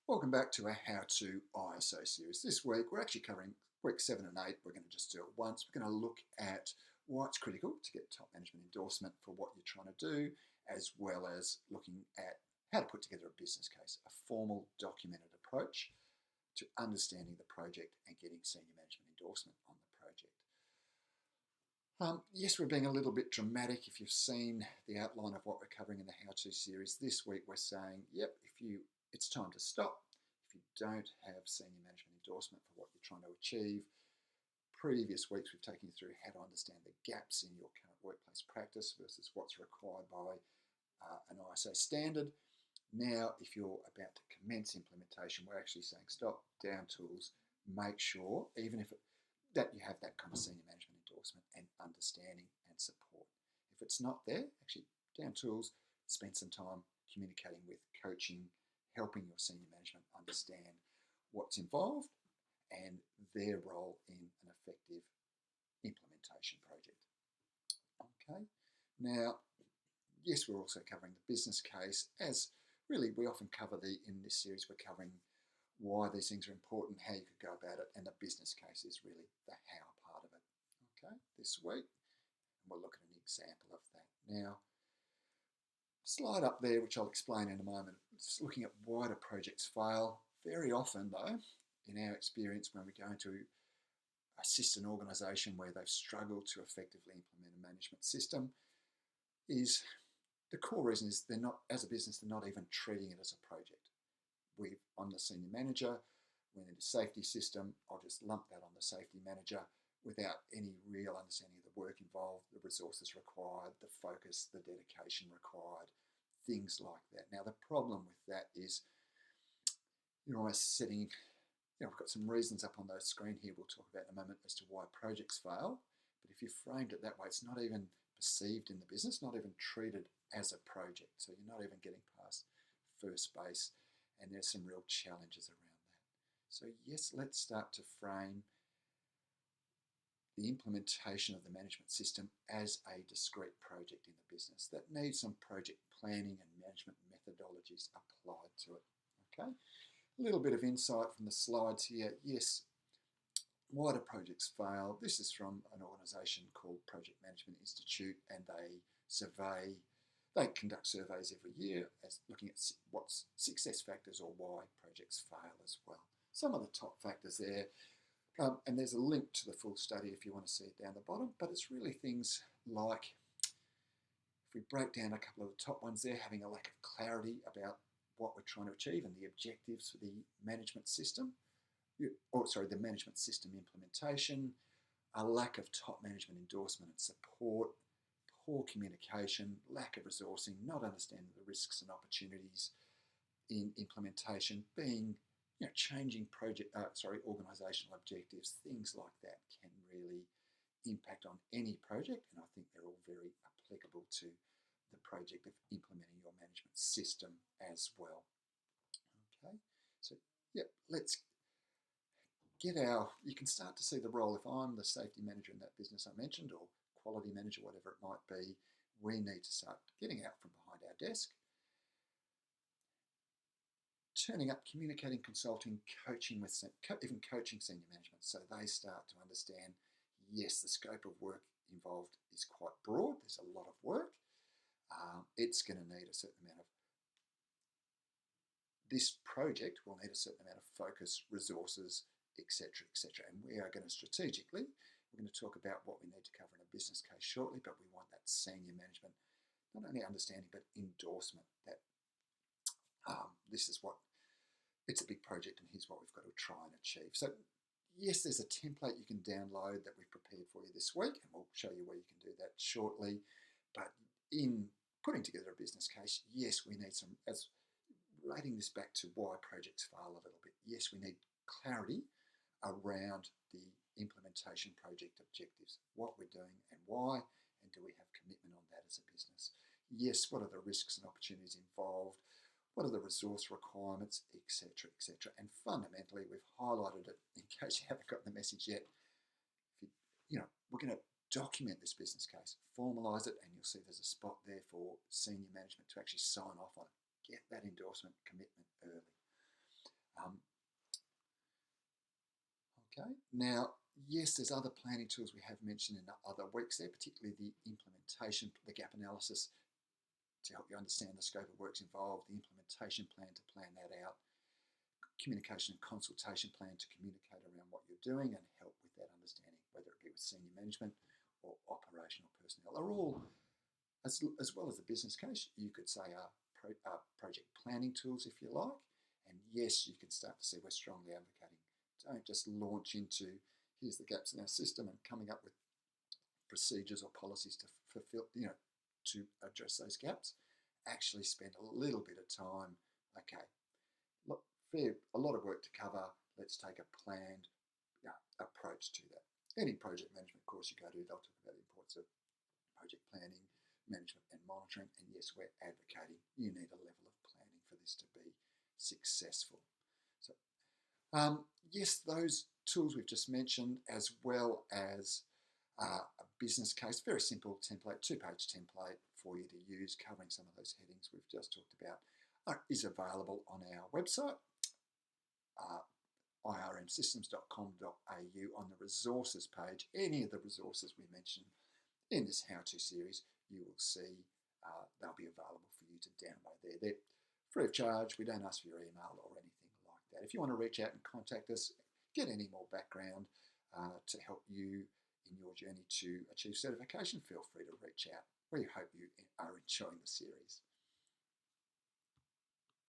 Welcome back to our How To ISO series. This week we're actually covering week 7 and 8. We're going to just do it once. We're going to look at why it's critical to get top management endorsement for what you're trying to do, as well as looking at how to put together a business case, a formal documented approach to understanding the project and getting senior management endorsement on the project. Yes, we're being a little bit dramatic. If you've seen the outline of what we're covering in the How To series, this week we're saying, yep, it's time to stop. If you don't have senior management endorsement for what you're trying to achieve, previous weeks we've taken you through how to understand the gaps in your current workplace practice versus what's required by an ISO standard. Now, if you're about to commence implementation, we're actually saying stop, down tools, make sure, even if that you have that kind of senior management endorsement and understanding and support. If it's not there, actually down tools, spend some time communicating with, coaching, helping your senior management understand what's involved and their role in an effective implementation project. Okay, now, yes, we're also covering the business case, as really we often cover in this series, we're covering why these things are important, how you could go about it, and the business case is really the how part of it. Okay, this week, and we'll look at an example of that. Now, slide up there, which I'll explain in a moment, it's looking at why do projects fail. Very often, though, in our experience, when we go into assist an organisation where they've struggled to effectively implement a management system, is the core reason is they're not, as a business, they're not even treating it as a project. I'm the senior manager, we need a safety system, I'll just lump that on the safety manager without any real understanding of the work involved, the resources required, the focus, the dedication required, things like that. Now, the problem with that is you're almost setting, I've got some reasons up on the screen here we'll talk about in a moment as to why projects fail, but if you framed it that way, it's not even perceived in the business, not even treated as a project. So you're not even getting past first base, and there's some real challenges around that. So yes, let's start to frame the implementation of the management system as a discrete project in the business that needs some project planning and management methodologies applied to it. Okay, a little bit of insight from the slides here. Yes, why do projects fail? This is from an organisation called Project Management Institute, and they conduct surveys every year as looking at what's success factors or why projects fail as well. Some of the top factors there, and there's a link to the full study if you want to see it down the bottom, but it's really things like, if we break down a couple of the top ones there, having a lack of clarity about what we're trying to achieve and the objectives for the management system, the management system implementation, a lack of top management endorsement and support, poor communication, lack of resourcing, not understanding the risks and opportunities in implementation, being, changing organisational objectives, things like that can really impact on any project, and I think they're all very applicable to the project of implementing your management system as well. Okay, so let's you can start to see the role. If I'm the safety manager in that business I mentioned, or quality manager, whatever it might be, we need to start getting out from behind our desk, turning up, communicating, consulting, coaching even coaching senior management, so they start to understand, yes, the scope of work involved is quite broad, there's a lot of work, it's going to need a certain amount of, this project will need a certain amount of focus, resources, etc., etc. And we are going to strategically, we're going to talk about what we need to cover in a business case shortly, but we want that senior management, not only understanding, but endorsement that this is what, it's a big project and here's what we've got to try and achieve. So yes, there's a template you can download that we've prepared for you this week, and we'll show you where you can do that shortly. But in putting together a business case, yes, we need some, as relating this back to why projects fail a little bit, yes, we need clarity around the implementation project objectives, what we're doing and why, and do we have commitment on that as a business? Yes, what are the risks and opportunities involved? What are the resource requirements, etc., etc. And fundamentally, we've highlighted it in case you haven't got the message yet. We're going to document this business case, formalise it, and you'll see there's a spot there for senior management to actually sign off on it. Get that endorsement commitment early. Okay. Now, yes, there's other planning tools we have mentioned in the other weeks there, particularly the implementation, the gap analysis to help you understand the scope of works involved, the implementation plan to plan that out, communication and consultation plan to communicate around what you're doing and help with that understanding, whether it be with senior management or operational personnel, are all, as well as the business case, you could say are project planning tools, if you like. And yes, you can start to see we're strongly advocating. Don't just launch into, here's the gaps in our system and coming up with procedures or policies to fulfill, to address those gaps. Actually spend a little bit of time. Okay, look, a lot of work to cover. Let's take a planned approach to that. Any project management course you go to, they'll talk about the importance of project planning, management and monitoring. And yes, we're advocating you need a level of planning for this to be successful. So yes, those tools we've just mentioned, as well as a business case, very simple template, 2-page template for you to use, covering some of those headings we've just talked about, is available on our website, irmsystems.com.au. On the resources page, any of the resources we mentioned in this how-to series, you will see they'll be available for you to download there. They're free of charge. We don't ask for your email or anything like that. If you want to reach out and contact us, get any more background to help you in your journey to achieve certification, feel free to reach out. We hope you are enjoying the series.